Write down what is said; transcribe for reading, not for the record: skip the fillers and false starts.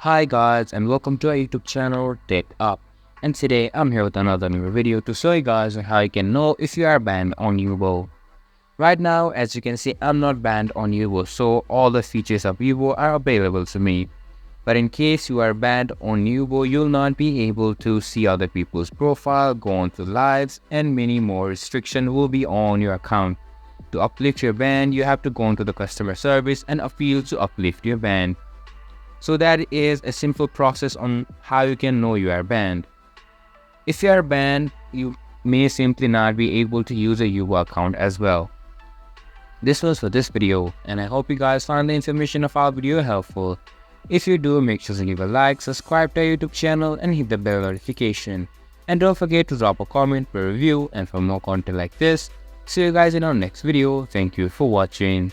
Hi guys and welcome to our YouTube channel TechUp, and today I'm here with another new video to show you guys how you can know if you are banned on Yubo. Right now, as you can see, I'm not banned on Yubo, so all the features of Yubo are available to me. But in case you are banned on Yubo, you'll not be able to see other people's profile, go on to lives, and many more restrictions will be on your account. To uplift your ban, you have to go onto the customer service and appeal to uplift your ban. So that is a simple process on how you can know you are banned. If you are banned, you may simply not be able to use a Yubo account as well. This was for this video, and I hope you guys found the information of our video helpful. If you do, make sure to give a like, subscribe to our YouTube channel, and hit the bell notification. And don't forget to drop a comment for review and for more content like this. See you guys in our next video. Thank you for watching.